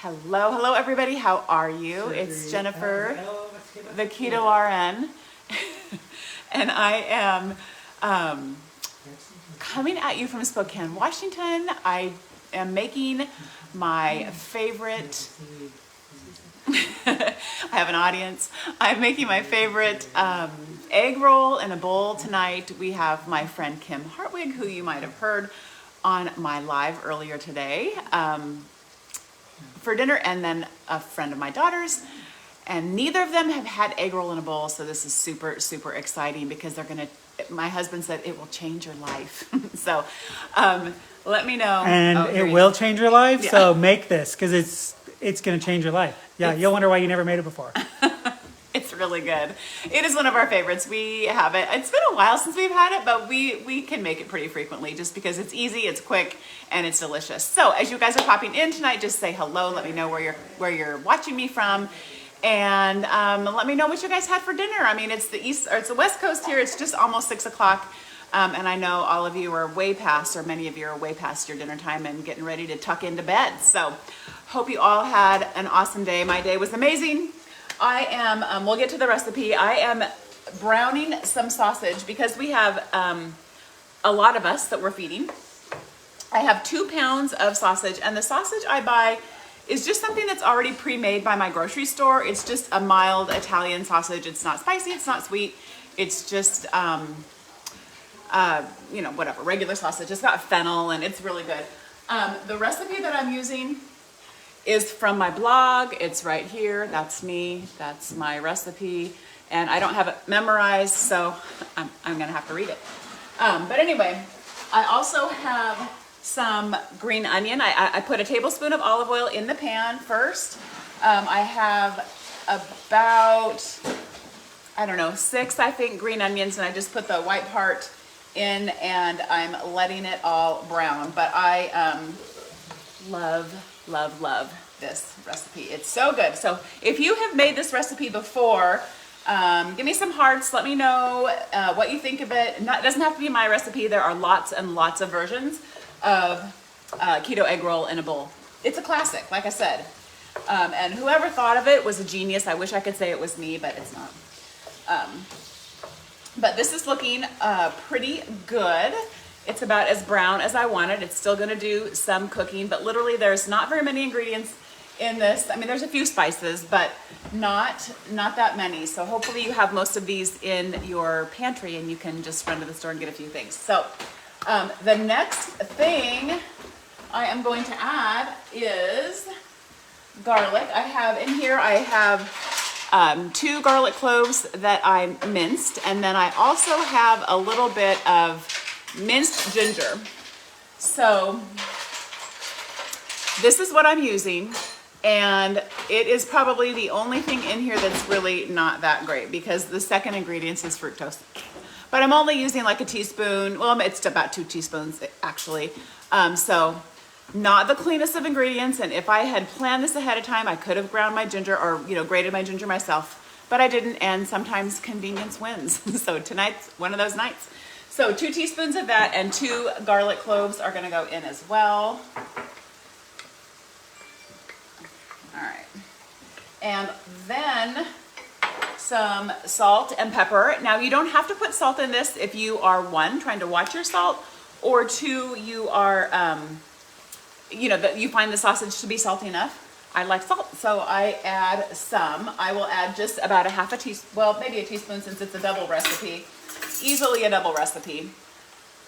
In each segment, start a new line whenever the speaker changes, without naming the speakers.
Hello everybody. How are you? It's Jennifer, the Keto RN, and I am coming at you from Spokane, Washington. I am making my favorite. I have an audience. I'm making my favorite egg roll in a bowl tonight. We have my friend Kim Hartwig, who you might have heard on my live earlier today. For dinner, and then a friend of my daughter's, and neither of them have had egg roll in a bowl, so this is super exciting because my husband said it will change your life. So let me know.
And it will change your life, yeah. So make this, because it's going to change your life. Yeah, you'll wonder why you never made it before.
It's really good. It is one of our favorites. We have it. It's been a while since we've had it, but we can make it pretty frequently just because it's easy, it's quick, and it's delicious. So as you guys are popping in tonight, just say hello. Let me know where you're watching me from, and let me know what you guys had for dinner. I mean, it's the West Coast here. It's just almost 6 o'clock, and I know all of you are way past, or many of you are way past your dinner time and getting ready to tuck into bed. So hope you all had an awesome day. My day was amazing. I am, we'll get to the recipe. I am browning some sausage because we have a lot of us that we're feeding. I have 2 pounds of sausage, and the sausage I buy is just something that's already pre-made by my grocery store. It's just a mild Italian sausage. It's not spicy, it's not sweet. It's just, whatever, regular sausage. It's got fennel and it's really good. The recipe that I'm using is from my blog. It's right here. That's me. That's my recipe. And I don't have it memorized, so I'm going to have to read it. But anyway, I also have some green onion. I put a tablespoon of olive oil in the pan first. I have about, 6, I think, green onions, and I just put the white part in, and I'm letting it all brown. But I love this recipe. It's so good. So if you have made this recipe before, give me some hearts. Let me know what you think of it. It doesn't have to be my recipe. There are lots and lots of versions of keto egg roll in a bowl. It's a classic, like I said. And whoever thought of it was a genius. I wish I could say it was me, but it's not. But this is looking pretty good. It's about as brown as I wanted. It's still going to do some cooking, but literally there's not very many ingredients in this. I mean, there's a few spices, but not that many. So hopefully you have most of these in your pantry and you can just run to the store and get a few things. So the next thing I am going to add is garlic. I have 2 garlic cloves that I minced, and then I also have a little bit of minced ginger. So this is what I'm using, and it is probably the only thing in here that's really not that great because the second ingredient is fructose. But I'm only using like a teaspoon. Well, it's about 2 teaspoons actually. So not the cleanest of ingredients, and if I had planned this ahead of time, I could have ground my ginger or grated my ginger myself, but I didn't, and sometimes convenience wins. So tonight's one of those nights. So 2 teaspoons of that, and 2 garlic cloves are going to go in as well. All right. And then some salt and pepper. Now, you don't have to put salt in this if you are, 1, trying to watch your salt, or 2, you are, you find the sausage to be salty enough. I like salt, so I add some. I will add just about a half a teaspoon, well, maybe a teaspoon since it's a double recipe. Easily a double recipe.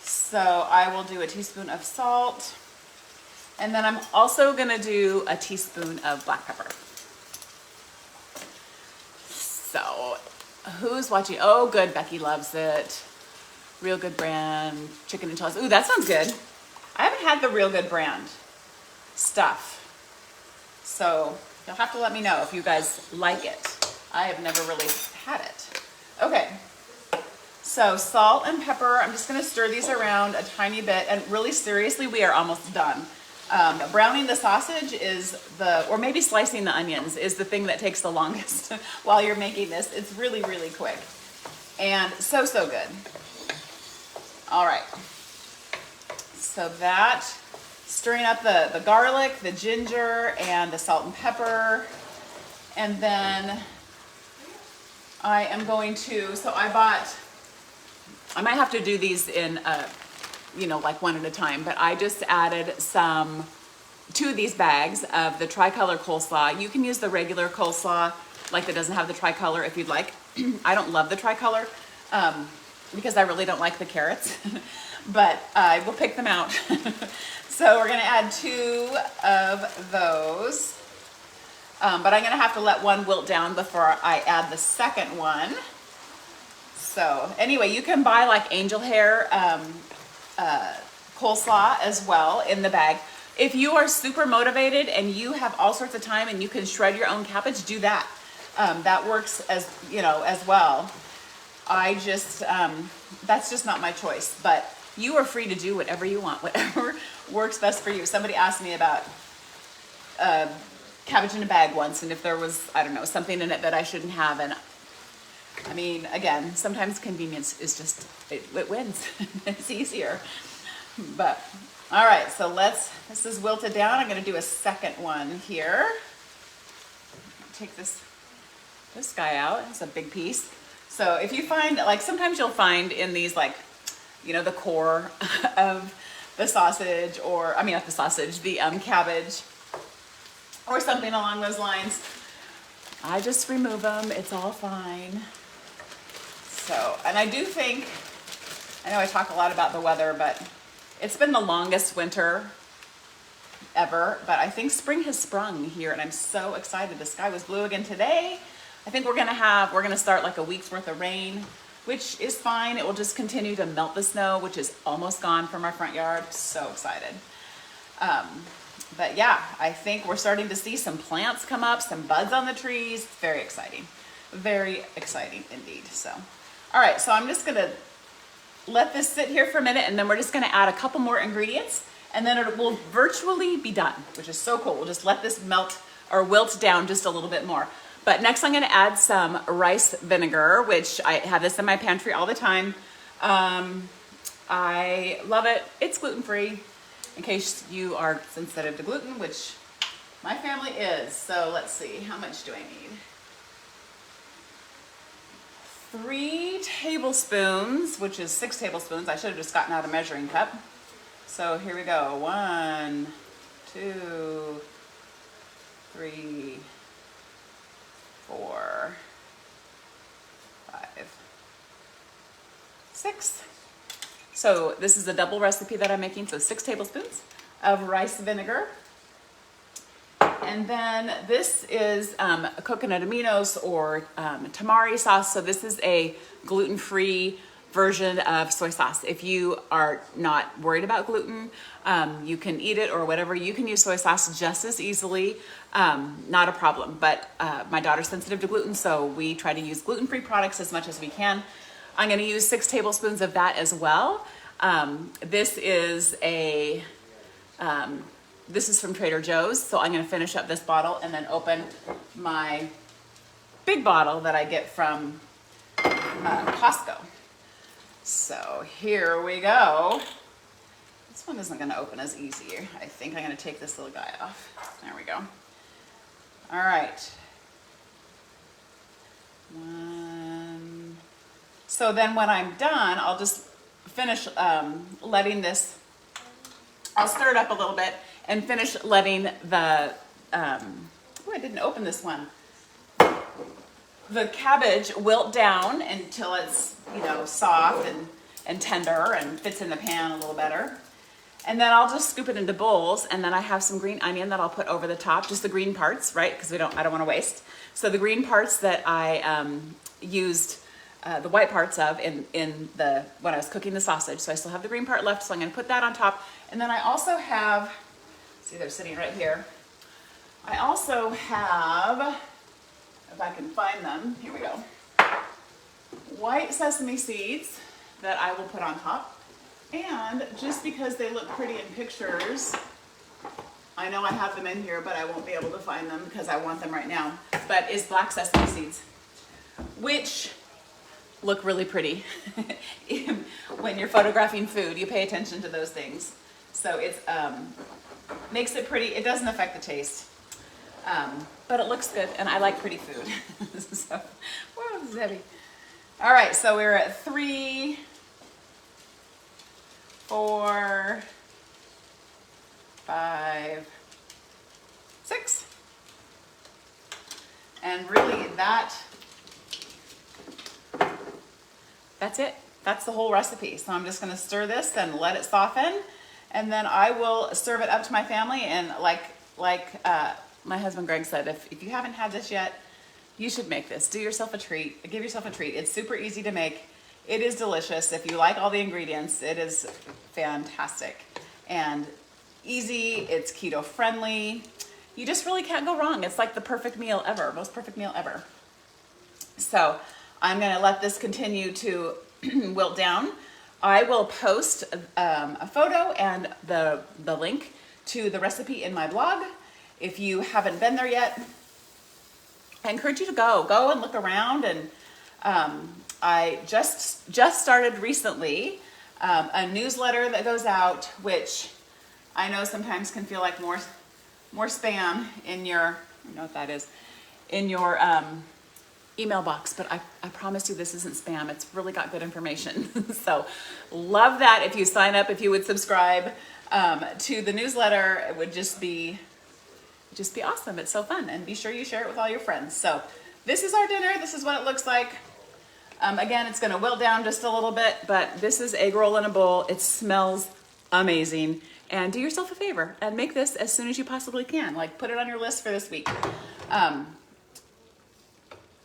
So I will do a teaspoon of salt, and then I'm also gonna do a teaspoon of black pepper. So who's watching? Oh, good, Becky loves it. Real Good brand chicken enchiladas. Ooh, that sounds good. I haven't had the Real Good brand stuff, so you'll have to let me know if you guys like it. I have never really had it. Okay. So salt and pepper, I'm just gonna stir these around a tiny bit, and really seriously, we are almost done. Browning the sausage or maybe slicing the onions is the thing that takes the longest while you're making this. It's really quick and so good. All right, so that stirring up the garlic, the ginger, and the salt and pepper. And then I am going to, so I might have to do these in, like one at a time, but I just added two of these bags of the tricolor coleslaw. You can use the regular coleslaw, like that doesn't have the tricolor if you'd like. I don't love the tricolor because I really don't like the carrots, but I will pick them out. So we're gonna add 2 of those, but I'm gonna have to let one wilt down before I add the second one. So anyway, you can buy like angel hair coleslaw as well in the bag. If you are super motivated and you have all sorts of time and you can shred your own cabbage, do that. That works as well. I just, that's just not my choice, but you are free to do whatever you want, whatever works best for you. Somebody asked me about cabbage in a bag once, and if there was, I don't know, something in it that I shouldn't have. And I mean, again, sometimes convenience is just, it wins. It's easier. But, all right, so this is wilted down. I'm gonna do a second one here. Take this guy out, it's a big piece. So if you find, like sometimes you'll find in these like, the core of the sausage, or, I mean not the sausage, the cabbage, or something along those lines. I just remove them, it's all fine. So, and I do think, I know I talk a lot about the weather, but it's been the longest winter ever, but I think spring has sprung here and I'm so excited. The sky was blue again today. I think we're gonna start like a week's worth of rain, which is fine. It will just continue to melt the snow, which is almost gone from our front yard. So excited. But yeah, I think we're starting to see some plants come up, some buds on the trees. Very exciting. Very exciting indeed. So, all right, so I'm just gonna let this sit here for a minute and then we're just gonna add a couple more ingredients and then it will virtually be done, which is so cool. We'll just let this melt or wilt down just a little bit more. But next I'm gonna add some rice vinegar, which I have this in my pantry all the time. I love it. It's gluten-free, in case you are sensitive to gluten, which my family is. So let's see, how much do I need? 3 tablespoons, which is 6 tablespoons. I should have just gotten out a measuring cup. So here we go. 1, 2, 3, 4, 5, 6. So this is a double recipe that I'm making. So 6 tablespoons of rice vinegar. And then this is coconut aminos or tamari sauce. So this is a gluten-free version of soy sauce. If you are not worried about gluten, you can eat it or whatever. You can use soy sauce just as easily, not a problem. But my daughter's sensitive to gluten, so we try to use gluten-free products as much as we can. I'm gonna use 6 tablespoons of that as well. This is from Trader Joe's, so I'm gonna finish up this bottle and then open my big bottle that I get from Costco. So here we go. This one isn't gonna open as easy. I think I'm gonna take this little guy off. There we go. All right. 1. So then when I'm done, I'll just finish letting this, I'll stir it up a little bit and finish letting the, I didn't open this one. The cabbage wilt down until it's, soft and tender and fits in the pan a little better. And then I'll just scoop it into bowls, and then I have some green onion that I'll put over the top, just the green parts, right? Because I don't want to waste. So the green parts that I used the white parts of when I was cooking the sausage. So I still have the green part left, so I'm going to put that on top. And then I also have, see, they're sitting right here. I also have, if I can find them, here we go, white sesame seeds that I will put on top. And just because they look pretty in pictures, I know I have them in here, but I won't be able to find them because I want them right now, but is black sesame seeds, which look really pretty. When you're photographing food, you pay attention to those things. So it's makes it pretty. It doesn't affect the taste, but it looks good, and I like pretty food. So, whoa, this is heavy. All right, so we're at 3, 4, 5, 6. And really that's it. That's the whole recipe. So I'm just gonna stir this and let it soften. And then I will serve it up to my family. And like my husband Greg said, if you haven't had this yet, you should make this. Do yourself a treat. Give yourself a treat. It's super easy to make. It is delicious. If you like all the ingredients, it is fantastic. And easy, it's keto friendly. You just really can't go wrong. It's like the perfect meal ever, most perfect meal ever. So I'm gonna let this continue to wilt down. I will post a photo and the link to the recipe in my blog. If you haven't been there yet, I encourage you to go and look around. And I just started recently a newsletter that goes out, which I know sometimes can feel like more spam in your, I know what that is, in your email box, but I promise you this isn't spam. It's really got good information. So love that. If you sign up, if you would subscribe to the newsletter, it would just be awesome. It's so fun. And be sure you share it with all your friends. So this is our dinner. This is what it looks like. Again, it's going to wilt down just a little bit, but this is egg roll in a bowl. It smells amazing. And do yourself a favor and make this as soon as you possibly can. Like, put it on your list for this week.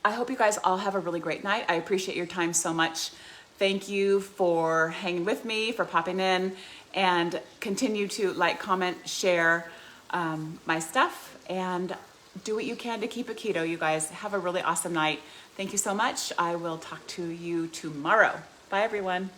I hope you guys all have a really great night. I appreciate your time so much. Thank you for hanging with me, for popping in, and continue to like, comment, share my stuff, and do what you can to keep it keto. You guys have a really awesome night. Thank you so much. I will talk to you tomorrow. Bye, everyone.